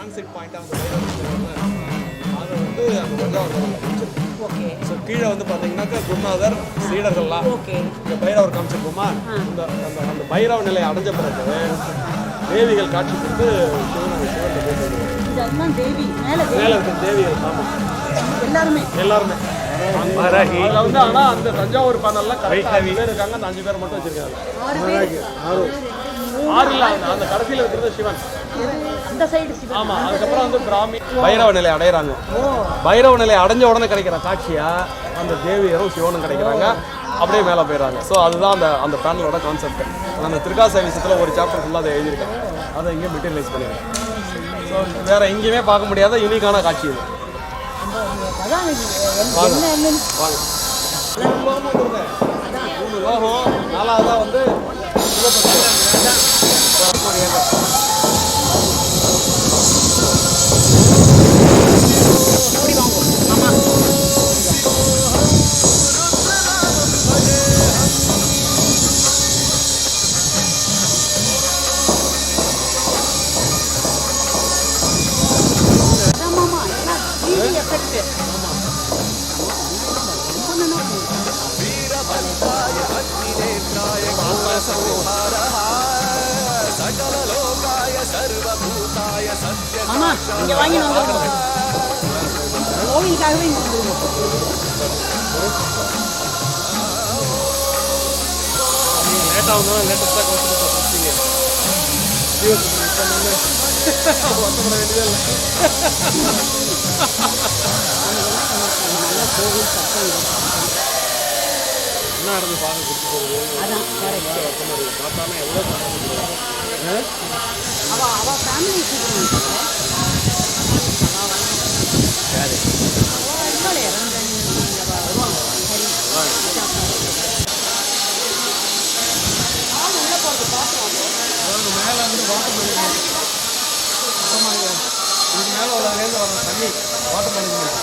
Transit பாயிண்டாக அது வந்து அந்த தஞ்சாவூர். ஓகே. ஸோ கீழே வந்து பார்த்தீங்கன்னாக்கா குருநாதர் சீடர்கள்லாம் இந்த பைரவர் காமிச்சிருப்போமா, இந்த அந்த பைரவ நிலையை அடைஞ்ச பிறகு தேவிகள் காட்சி கொடுத்து மேலே இருக்கிற தேவிகள். ஆமாம், எல்லாருமே அதில் வந்து. ஆனால் அந்த தஞ்சாவூர் பேனல்லாம் கரெக்டாக 5 பேர் இருக்காங்க, அந்த 5 பேர் மட்டும் வச்சிருக்காங்க. 6 இல்லை, அந்த கடைசியில் இருக்கிறது சிவன். ஆமாம், அதுக்கப்புறம் வந்து பிராமி பைரவ நிலை அடைகிறாங்க. பைரவ நிலை அடைஞ்ச உடனே கிடைக்கிற காட்சியா அந்த தேவியரும் சிவனும் கிடைக்கிறாங்க, அப்படியே மேலே போயிடுறாங்க. ஸோ அதுதான் அந்த பேனலோட கான்செப்ட். அந்த திருக்காச விஷயத்தில் ஒரு சாப்டர் ஃபுல்லாக அதை எழுதியிருக்காங்க, அதை இங்கே மெட்டீரியலைஸ் பண்ணியிருக்கேன். ஸோ வேறு எங்கேயுமே பார்க்க முடியாத யூனிக்கான காட்சி இது. வாங்க 3 லோகம், 4வதாக வந்து இங்க வாங்கி கோவிலுக்காகவே லேட்டாக வந்தாலும் லேட்டஸ்ட்டாக கொடுத்துருக்கீங்க. வருத்தப்பட வேண்டியதே இல்லை. கோவில் சட்டம் என்ன நடந்து பார்க்க கொடுத்து போகுது. பார்த்தாலும் எவ்வளோ மேலே வந்து வாட்டர் மேனேஜ்மெண்ட், இதுக்கு மேலே உள்ளதுலேருந்து வர தண்ணி வாட்டர் மேனேஜ்மெண்ட்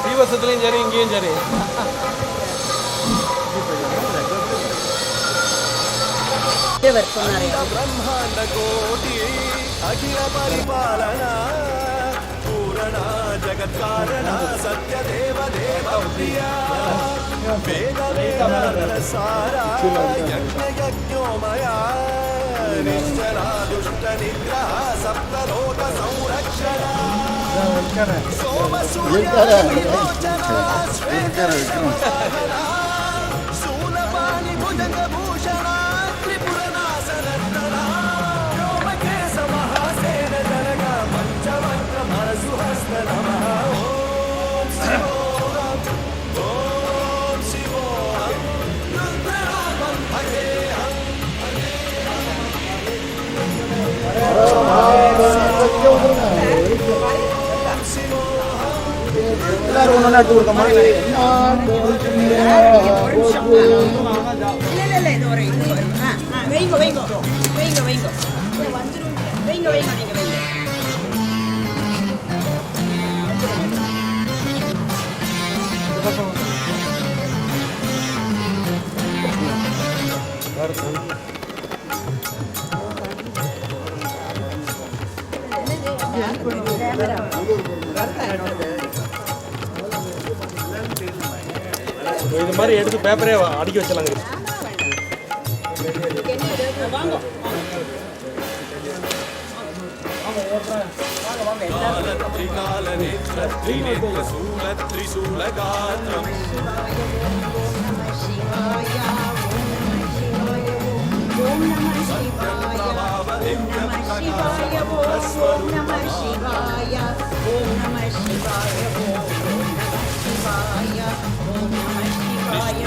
தீவசத்துலேயும் சரி இங்கேயும் சரி. ಬ್ರಹ್ಮಾಂಡ ಕೋಟಿ ಅಖಿಲ ಪರಿಪಾಲನ ಪೂರಣ ಜಗತ್ಕಾರಣ ಸತ್ಯ ದೇವ ದೇವ ಪ್ರಿಯ ವೇದ ವೇದ ಸಾರ ಯಜ್ಞ ಯಜ್ಞೋಮಯ ನಿಶ್ಚಲ ದುಷ್ಟ ನಿಗ್ರಹ ಸಪ್ತಲೋಕ ಸಂರಕ್ಷಣ ಸೋಮ ಸೂರ್ಯ ಶ್ವೇತ ಶೂಲಪಾಣಿ ಭುಜಂಗ ಭೂಷಣ எல்லாரும் ஒன்று நட்டு கொடுக்கமா இது மாதிரி எடுத்து பேப்பரே அடுக்கி வச்சலாங்க.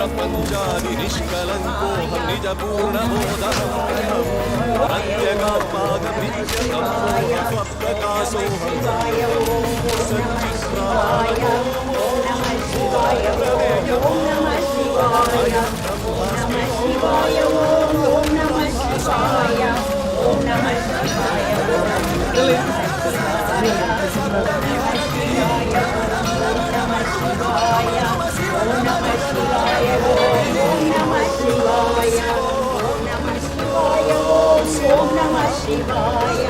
निष्प्रपञ्चादि निष्कलङ्कोऽहं निजपूर्णबोधः प्रत्यगात्मागमीशतमोऽहं स्वप्रकाशोऽहं सच्चिद्राय ॐ नमः शिवाय ॐ नमः शिवाय ॐ नमः शिवाय ॐ नमः शिवाय ॐ नमः शिवाय ॐ नमः शिवाय ஓம் நம சிவாய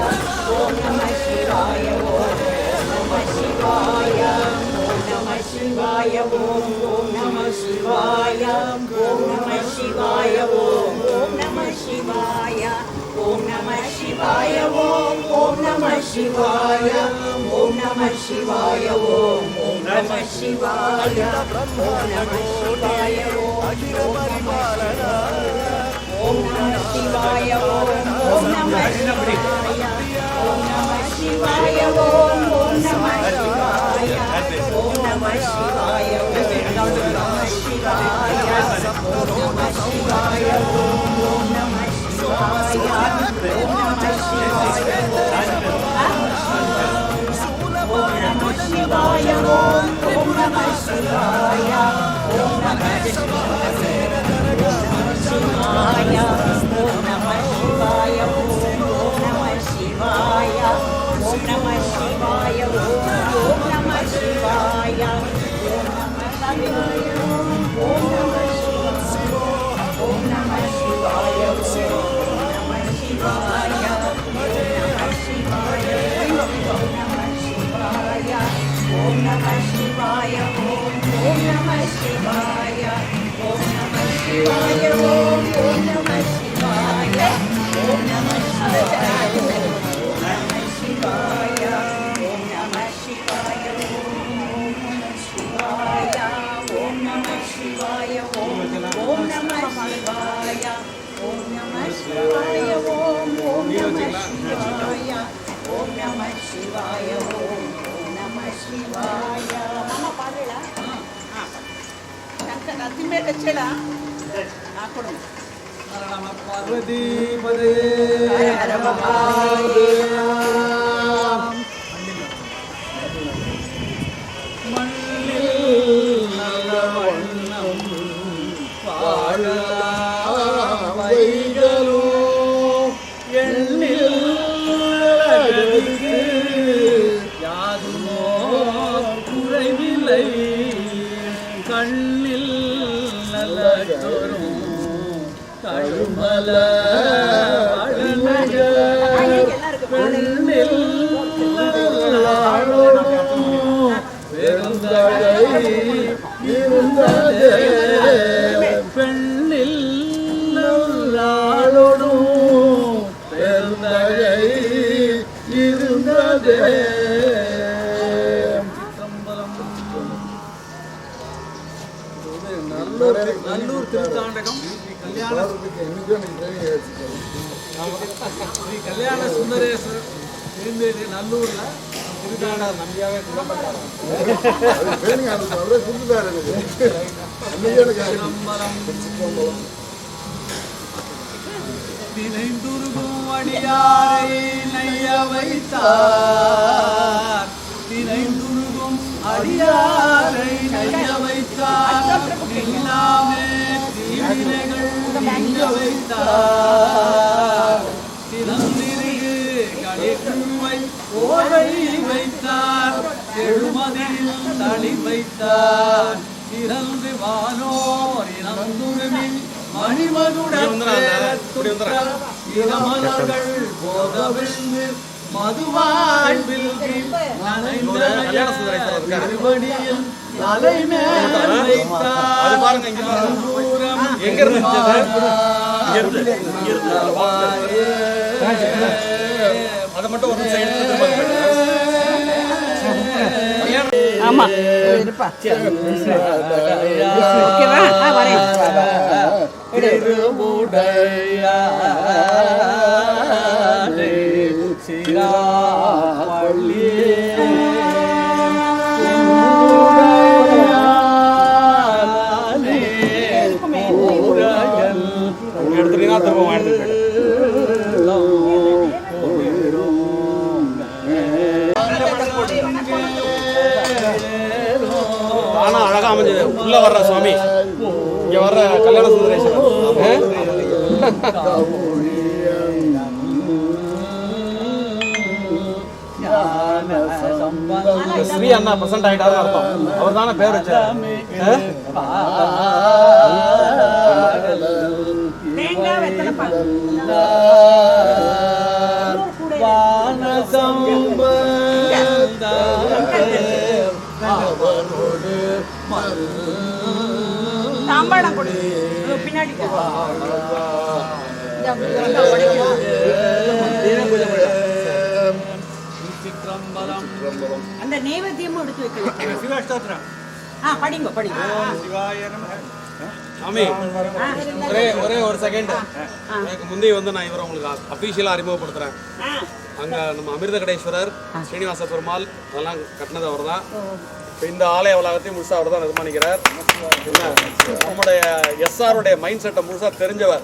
ஓம் நம சிவாய ஓம் நம சிவாய ஓம் நம சிவாய ஓம் ஓம் நம சிவாய ஓம் நம சிவாய ஓம் ஓம் நம சிவாய ஓம் நம சிவாய ஓம் ஓம் நம சிவாய ஓம் நம சிவாய ஓம் ஓம் நம சிவாய ஓம் நம சிவாய ஓம் நம சிவாய ஓம் ஓம் நம சிவாய ஓம் நம சிவாய ஓம் ஓம் நம சிவாய ஓம் நம சிவாய ஓம் நம சிவாய ஓம் நம சிவாய ஓம் ஓம் நம சிவாய ஓம் நம சிவாய ஓம் நம சிவாய ஓம் ஓம் நம சிவாய ஓம் நம சிவாய சிவாய ஓம் நம சிவாய ஓம் ஓம் நம சிவாய ஓம் நம சிவாய ஓம் ஓம் நம சிவாய ஓம் நம சிவாய ஓம் நம சிவாய ஓம் நம சிவாய ஓம் நம சிவாய ஓம் ஓம் நம சிவாய ஓம் நம சிவாய ஓம் ஓம் நம சிவாய ஓம் நம சிவாய ஓம் நம சிவாய ஓம் நம சிவாய ஓம் நம சிவாய ஓம் ஓம் நம சிவாய ஓம் நம சிவாய ஓம் ஓம் நம சிவாய ஓம் நம சிவாய ஓம் நம சிவாய மாமா பாடலா சங்கர் அத்திமே கச்சடா ஆக்கணும் பார்வதி பதே ஹர மகாதேவ மண்ணில் நல்ல வண்ணம் வாழவைகளோ எண்ணில் அழகு யாதுமோ குறைவில்லை கண்ணில் நல்ல கழுமல பெண்ணில் பெருந்தழை இருந்ததே பெண்ணில் நல்லாளோடும் பெருந்தழை இருந்ததே நல்லூர் திருத்தாண்டகம் ஸ்ரீ கல்யாண சுந்தரேஸ்வர் இருந்தது நல்லூர்ல திருத்தாண்ட நம்பியாவே தினைந்துருகும் அடியாரை நைய வைத்தார் தினைந்துருகும் அடியாரை நைய வைத்தார் இல்லாமே தீவினைகள் நீங்க வைத்தார் திறந்திருகு களிக்குவை ஓரை வைத்தார் எழுமதியில் தளி வைத்தார் இறந்து வானோர் இறந்துருமின் மணிமனுடன் இரமலர்கள் போதவிழ்ந்து மதுவாழ்வில் நனைந்தடியில் தலைமேல் வைத்தார் எங்க இருந்து அதை மட்டும் ஒரு ஆமா இருப்பா ஓகேவா வரேன் எடுத்துட்டீங்கன்னா திரும்ப எடுத்துட்டு ஆனா அழகா அமைஞ்சது உள்ள வர்ற சுவாமி இங்க வர்ற கல்யாண சுந்தரேஸ்வரர் ஸ்ரீ அண்ணா பிரசன்ட் ஆயிட்டாரு அர்த்தம். அவர் தானே பேர் வச்சார். தேங்காய் வெத்தலை தாம்பாளம் கொடு பின்னாடி அந்த நைவேத்தியமும் எடுத்து வைக்கணும். சிவஸ்தோத்திரம் படிங்க படிங்க. சிவாய நமஹ. சாமி ஒரே ஒரு செகண்ட். எனக்கு முந்தைய வந்து நான் இவரை உங்களுக்கு அஃபீஷியலாக அறிமுகப்படுத்துறேன். அங்கே நம்ம அமிர்த கடேஸ்வரர் ஸ்ரீனிவாச பெருமாள் அதெல்லாம் கட்டினது அவர் தான். இப்போ இந்த ஆலய வளாகத்தையும் முழுசாக அவர் தான் நிர்மாணிக்கிறார். என்ன நம்முடைய எஸ்ஆருடைய மைண்ட் செட்டை முழுசாக தெரிஞ்சவர்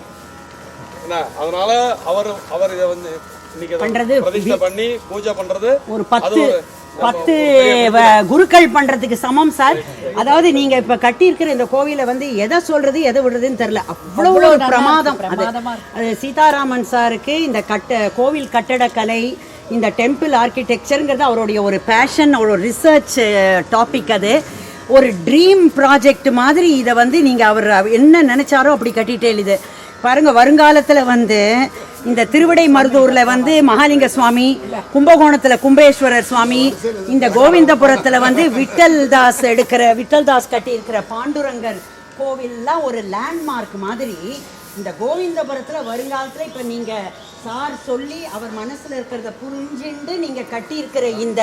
என்ன, அதனால அவர் இதை வந்து இன்னைக்கு பிரதிஷ்டை பண்ணி பூஜை பண்றது ஒரு 10 குருக்கள் பண்றதுக்கு சமம் சார். அதாவது நீங்க இப்ப கட்டி இருக்கிற இந்த கோவிலை வந்து எதை சொல்றது எதை விடுறதுன்னு தெரியல, அவ்வளவு ஒரு பிரமாதம். அது சீதாராமன் சாருக்கு இந்த கோவில் கட்டடக்கலை, இந்த டெம்பிள் ஆர்கிடெக்சருங்கிறது அவருடைய ஒரு பேஷன், ஒரு ரிசர்ச் டாபிக். அது ஒரு ட்ரீம் ப்ராஜெக்ட் மாதிரி. இதை வந்து நீங்க அவர் என்ன நினைச்சாரோ அப்படி கட்டிட்டே இது பாருங்க. வருங்காலத்துல வந்து இந்த திருவிடை மருதூர்ல வந்து மகாலிங்க சுவாமி, கும்பகோணத்துல கும்பேஸ்வரர் சுவாமி, இந்த கோவிந்தபுரத்துல வந்து விட்டல் தாஸ் கட்டி இருக்கிற பாண்டுரங்கர் கோவில்லாம் ஒரு லேண்ட்மார்க் மாதிரி. இந்த கோவிந்தபுரத்துல வருங்காலத்துல இப்ப நீங்க சார் சொல்லி அவர் மனசுல இருக்கிறத புரிஞ்சுண்டு நீங்க கட்டி இருக்கிற இந்த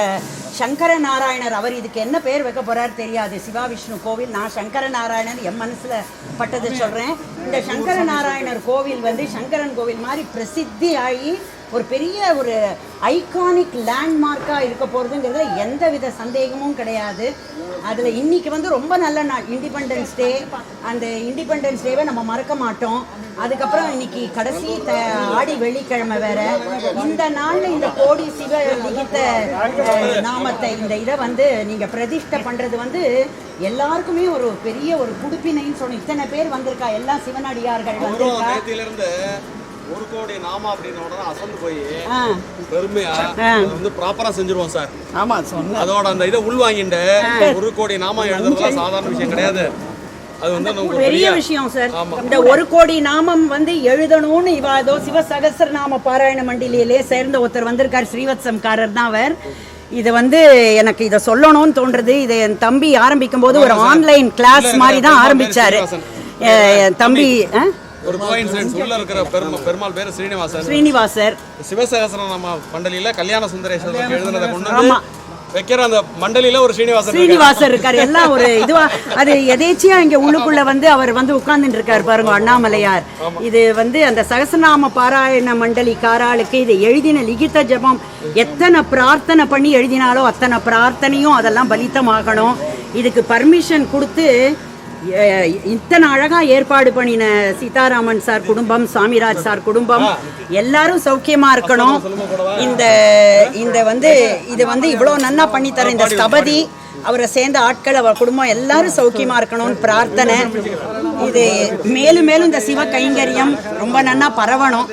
சங்கர நாராயணர், அவர் இதுக்கு என்ன பேர் வைக்க போறாரு தெரியாது, சிவா விஷ்ணு கோவில். நான் சங்கர நாராயணர் என் மனசுல பட்டதை சொல்றேன். இந்த சங்கர நாராயணர் கோவில் வந்து சங்கரன் கோவில் மாதிரி பிரசித்தி ஆகி ஒரு பெரிய ஒரு ஐகானிக் லேண்ட்மார்க்காக இருக்க போகிறதுங்கிறதுல எந்த வித சந்தேகமும் கிடையாது. அதில் இன்றைக்கி வந்து ரொம்ப நல்ல நாள், இண்டிபெண்டன்ஸ் டே. அந்த இண்டிபெண்டன்ஸ் டேவை நம்ம மறக்க மாட்டோம். அதுக்கப்புறம் இன்னைக்கு கடைசி ஆடி வெள்ளிக்கிழமை வேற. இந்த நாளில் இந்த கோடி சிவ லிகித்த நாமத்தை இந்த இதை வந்து நீங்கள் பிரதிஷ்டை பண்ணுறது வந்து எல்லாருக்குமே ஒரு பெரிய ஒரு குடுப்பினைன்னு சொல்லணும். இத்தனை பேர் வந்திருக்கா, எல்லாம் சிவனடியார்கள் வந்திருக்கா. ஒரு கோடி நாம அப்படின்னு அசந்து போய் பெருமையா வந்து ப்ராப்பரா செஞ்சிருவோம் சார். ஆமா, அதோட அந்த இதை உள்வாங்கிட்டு ஒரு கோடி நாம எழுதுறதுலாம் சாதாரண விஷயம் கிடையாது. அது வந்து பெரிய விஷயம் சார். இந்த ஒரு கோடி நாமம் வந்து எழுதணும்னு இவாதோ சிவசகஸ்ர நாம பாராயண மண்டலியிலே சேர்ந்த ஒருத்தர் வந்திருக்கார், ஸ்ரீவத்சம்காரர் தான் அவர். இது வந்து எனக்கு இதை சொல்லணும்னு தோன்றது. இதை என் தம்பி ஆரம்பிக்கும் போது ஒரு ஆன்லைன் கிளாஸ் மாதிரி தான் ஆரம்பிச்சாரு தம்பி. ஒரு கோயின்சிடென்ஸ், உள்ள இருக்கிற பெருமாள் பேரு ஸ்ரீனிவாசர். சிவசகஸ்ரநாம மண்டலியில கல்யாண சுந்தரேஸ்வரர் எழுதுனதை கொண்டு வைக்கிற அந்த மண்டலியில ஒரு ஸ்ரீனிவாசர் இருக்காரு. எல்லாம் ஒரு இதுவா அது எதேச்சியா இங்க உள்ளுக்குள்ள வந்து அவர் வந்து உட்கார்ந்துட்டு இருக்காரு பாருங்க, அண்ணாமலையார். இது வந்து அந்த சகஸ்ரநாம பாராயண மண்டலி காராளுக்கு இது எழுதின லிகித ஜபம். எத்தனை பிரார்த்தனை பண்ணி எழுதினாலோ அத்தனை பிரார்த்தனையும் அதெல்லாம் பலித்தமாகணும். இதுக்கு பர்மிஷன் கொடுத்து இத்தனை அழகா ஏற்பாடு பண்ணின சீதாராமன் சார் குடும்பம், சாமிராஜ் சார் குடும்பம் எல்லாரும் சௌக்கியமா இருக்கணும். இந்த வந்து இது வந்து இவ்வளவு நன்னா பண்ணி தர இந்த ஸ்தபதி, அவரை சேர்ந்த ஆட்கள், அவர் குடும்பம் எல்லாரும் சௌக்கியமா இருக்கணும்னு பிரார்த்தனை. இது மேலும் மேலும் இந்த சிவ கைங்கரியம் ரொம்ப நன்னா பரவணும்.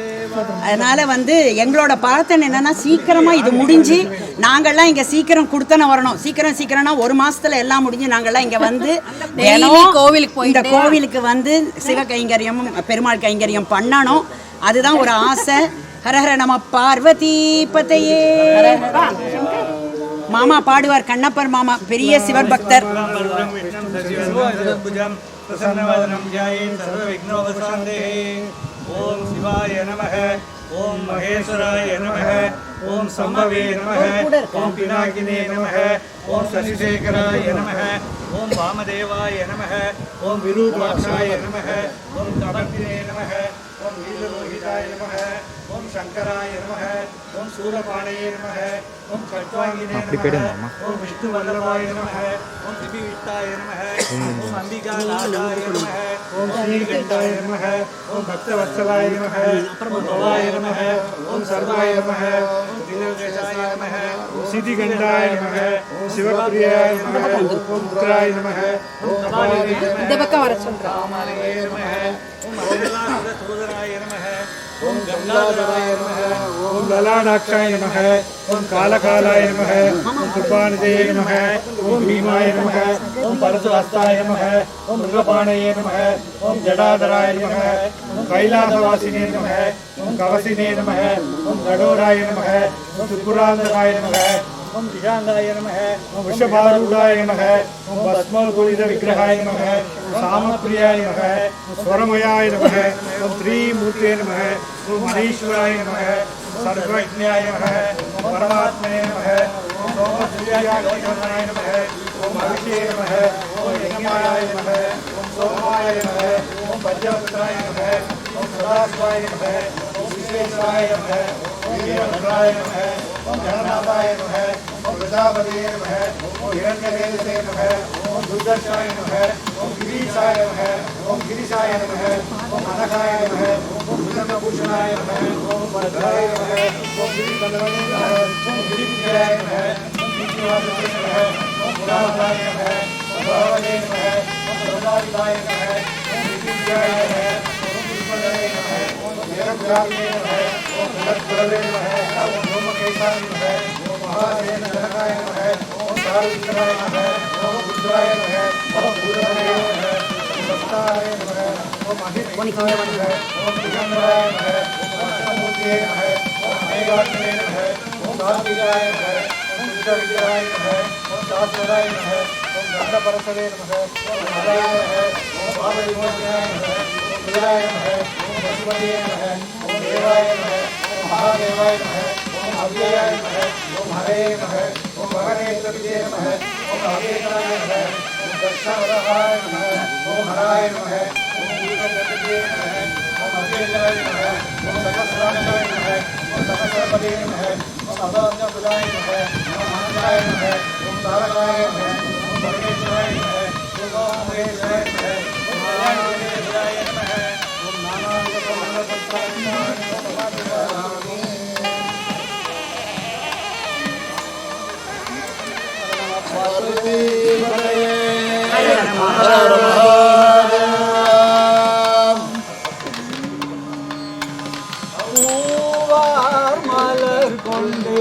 அதனால வந்து எங்களோட பிரார்த்தனை என்னன்னா சீக்கிரமா இது முடிஞ்சு நாங்கள்லாம் இங்க சீக்கிரம் கொடுத்தன வரணும். சீக்கிரம்னா ஒரு மாசத்துல எல்லாம் முடிஞ்சு நாங்கள்லாம் இங்க வந்து இந்த கோவிலுக்கு வந்து சிவ கைங்கரியமும் பெருமாள் கைங்கரியம் பண்ணணும். அதுதான் ஒரு ஆசை. ஹரஹர நம பார்வதி பதையே. மாமா பாடுவார், கண்ணப்பர் மாமா பெரிய சிவன் பக்தர். ஓம் சிவாய நமஹ, ஓம் மகேஸ்வராய நமஹ, ஓம் சம்பவே நமஹ, ஓம் பினாகினே நமஹ, ஓம் சசிசேகராய நமஹ, ஓம் வாமதேவாய நமஹ, ஓம் விரூபாட்சாய நமஹ, ஓம் தபத்தினே நமஹ, ஓம் நீலலோகிதாய நமஹ, ஓம் சங்கராய நமஹ, ஓம் சூரபாணயே நமஹ, ஓம் கட்வாங்கினே நமஹ, ஓம் விஷ்ணு வல்லபாய நமஹ, ஓம் திபிவிஷ்டாய நமஹ, ஓம் அம்பிகா நாதாய நமஹ, ஓம் ஸ்ரீகண்டாய நமஹ, ஓம் பக்தவத்சலாய நமஹ, ஓம் பவாய நமஹ, ஓம் சர்வாய நமஹ, ஓம் தினோதேசாய நமஹ, ஓம் சிதிகண்டாய நமஹ, ஓம் சிவபிரியாய நமஹ, ஓம் புத்திராய நமஹ, ஓம் கபாலினே நமஹ, இந்த பக்கம் வர சொல்றேன், ராமாலயே நமஹ, ஓம் அருணாசுர சோதராய நமஹ, ஓம் கமலாதராய நமः ஓம் லலாடாட்சாய நமः ஓம் காலகாலாய நமः ஓம் கிருபாநிதே நமः ஓம் பீமாய நமः ஓம் பரசுஹஸ்தாய நமः ஓம் மிருகபாணயே நமः ஓம் ஜடாதராய நமः ஓம் கைலாசவாசினே நமः ஓம் கவசினே நமः ஓம் கடோராய நமः ஓம் திரிபுராந்தகாய நமः ஓம் திஷாங்காய நமः ஓம் விஷபாரூடாய நமः ஓம் பஸ்மகுலித விக்கிரகாய நமः ஓம் சாமப்பிரியாய நமः ஓம் ஸ்வரமயாய நமः ஓம் த்ரீமூர்த்தே நமः ஓம் மணீஸ்வராய நமः ஓம் சர்வஜ்ஞாய நமः ஓம் பரமாத்மனே நமः ஓம் சோமசூர்யாய நமः ஓம் அபிஷே நமः ஓம் யஜ்ஞாய நமः ஓம் சோமாய நமः ஓம் பஞ்சாபுத்ராய நமः ஓம் சதாசிவாய நமः ஓம் விஸ்வேஸ்வராய நமः ஓம் வீரபத்ராய நமः ஓம் ஜனநாதாய நமः ஓம் பிரஜாபதே நமः ஓம் இரண்யவேதசே நமः ஓம் துர்தர்ஷாய நமः ஓம் கிரீஷாய நமः ஓம் கிரிஷாய நமः ஓம் அனகாய நமः ஓம் புஜங்கபூஷணாய நமः ஓம் பத்ராய நமः ஓம் கிரிகந்தவனே நமः ஓம் கிரிபிஜயாய நமः ஓம் கீர்த்திவாசனே நமः ஓம் புராணாய நமः ஓம் பாவனே நமः ஓம் பிரதாதிதாய நமः ஓம் விஜயாய நமः ஓம் புஷ்பதனே நமः ஓம் ஏகபுராணே நமः ஓம் புலத்புரவே நமः ஓம் ரோமகேசாய நமः ஓம் மகாசேன ஜனகாய நமः ஓம் சாருவிக்ரமாய நமः ஓம் புத்ராய நமः ஓம் பூதமனே நமः ஓம் வஸ்தாய நமः ஓம் அகிர்வணிகாய நமः ஓம் திகம்பராய நமः ஓம் அஷ்டமூர்த்தியே நமः ஓம் அநேகாட்சனே நமः ஓம் கார்த்திகாய நமः ஓம் புத்தவிக்கிரகாய நமः ஓம் சாஸ்வதாய நமः ஓம் கண்டபரசவே நமः ஓம் ஹராய நமः ஓம் பாவவிமோசனாய நமः ஓம் புராய நமः ஓம் பசுபதியே நமः ஓம் தேவாய நமः ஓம் மகாதேவாய நமः ஓம் அவ்யயாய நமः ஓம் ஹரே நமः ஓம் மகநேத்ரவிஜே நமः ஓம் அவ்யேகராய நமः ஓம் தர்ஷவரஹாய நமः ஓம் ஹராய நமः ஓம் பூதகர்த்தஜே நமः ஓம் அவ்யேகராய நமः ஓம் சகஸ்ராணாய நமः ஓம் சகஸ்ரபதே நமः ஓம் அபாத்யபுதாய நமः ஓம் அனந்தாய நமः ஓம் தாரகாய நமः ஓம் பரமேஸ்வராய நமः ஓம் மகேஸ்வராய நமः ஓம் நாராயணேஸ்வராய நமः ஓம் நானாவிதமங்கலபத்ராய நமः பூவார் மலர் கொண்டு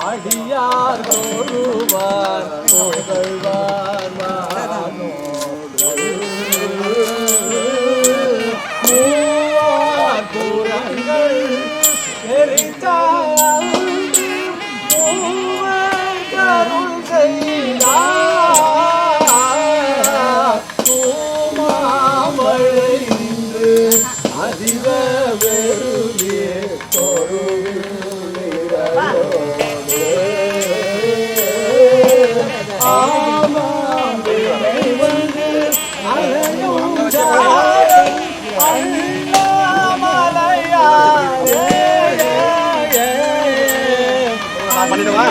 அடியார் தொழுவார் புகழ்வார் மூவார் புறங்கள் எரித்தார் மூவர் கருள் செய்தார் பூமாமழை நின்று அதிக வெறுவியே ஆமாம் வந்து அலையும் ஜாடை பண்ணிடுவா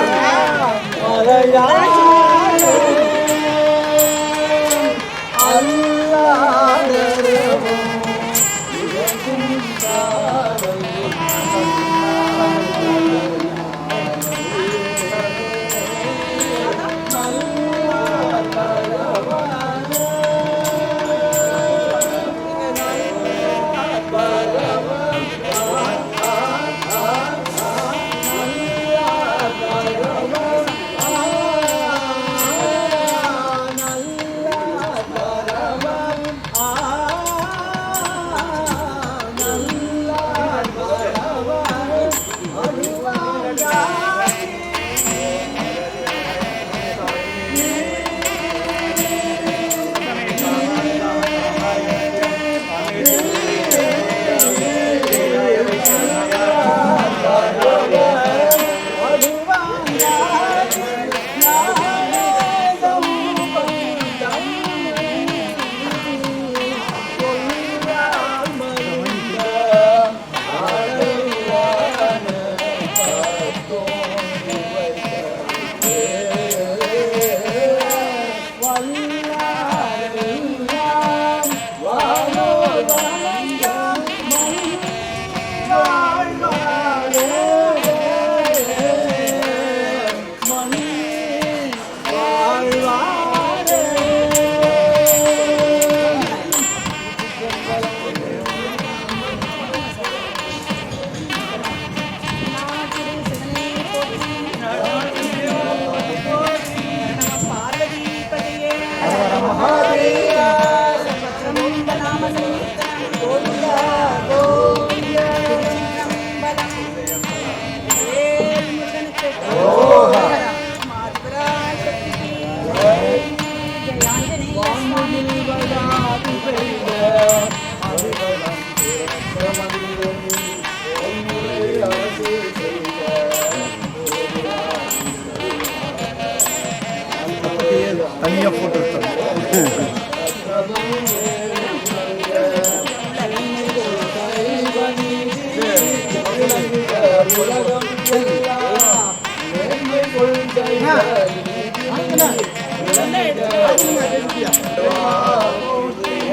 தனியாக போட்டு விட்டோம்.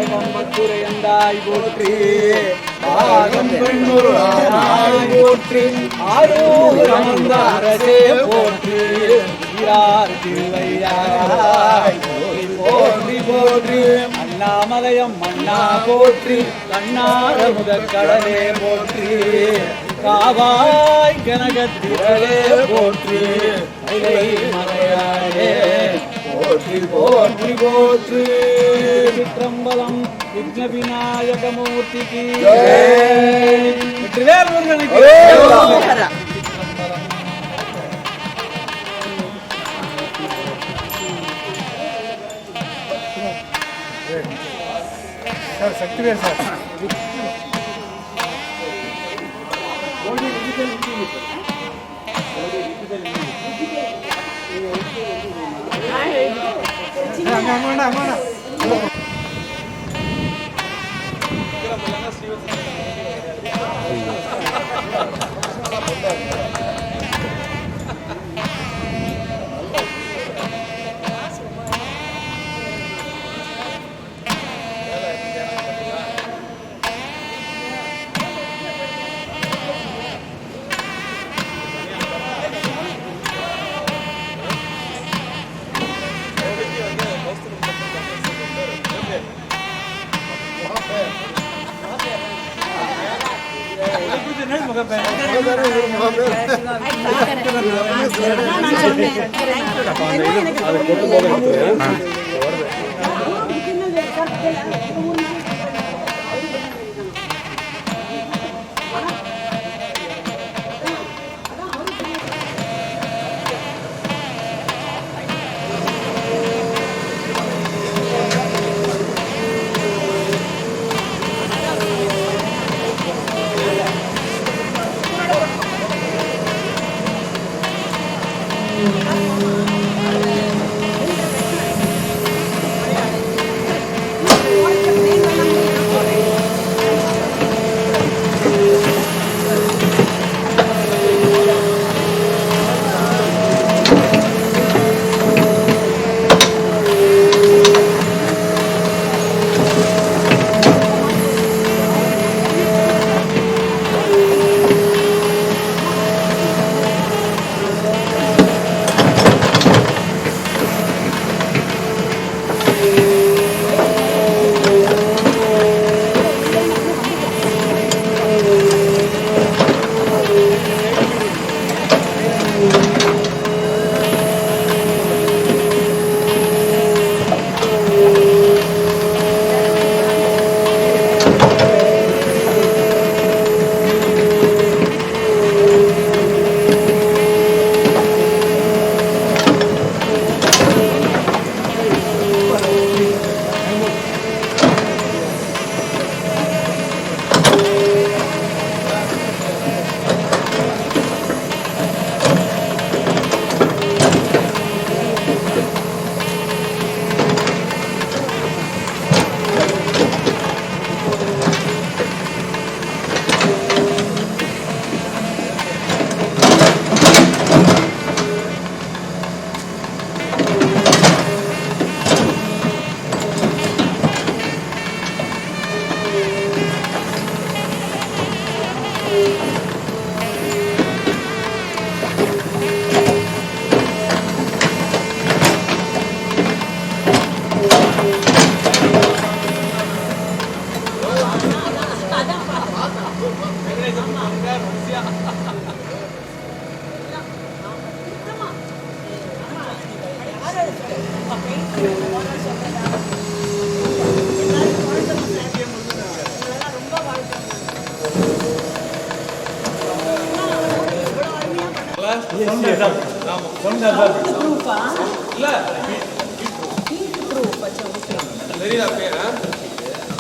ஏகம்பத்துரையந்தாய் போற்றி ஆகம் பெண்ணுருளாய் போற்றி ஆரோக்கிய அரசே போற்றி ஈரார் திருவையாய் போற்றி போற்றி அண்ணாமலையம் மன்னா போற்றி கண்ணார முதற்கடலே போற்றி காவாய் கனகத்திரளே போற்றி மலையாளே போற்றி போற்றி போற்றி சிற்றம்பலம் விக்ன விநாயக மூர்த்திக்கு வெற்றிவேல் முருகனுக்கு சார் சக்திவேல் சார் அங்க வேண்டாம் தெரியுதா பேர்?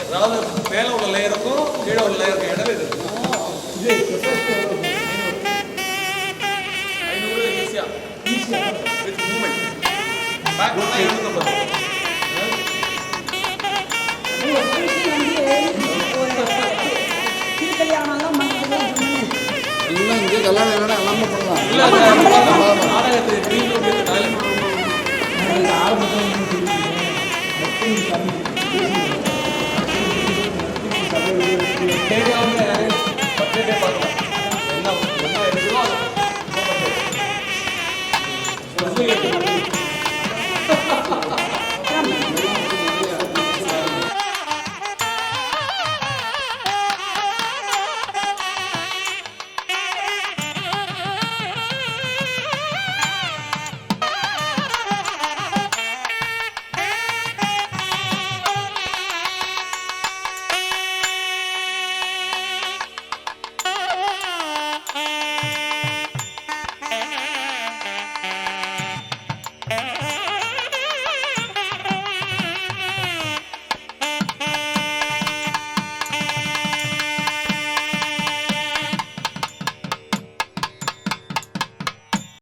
அதாவது மேலே உள்ள லேயருக்கும் கீழே உள்ள லேயருக்கும் இடையில இது 500 ஈஸியா வித் மூமெண்ட் பேக் பண்ணா 250 கல்யாணம் இல்லைன்னா எல்லாமே பண்ணலாம். நாடகத்துக்கு என்ன இருக்குதோ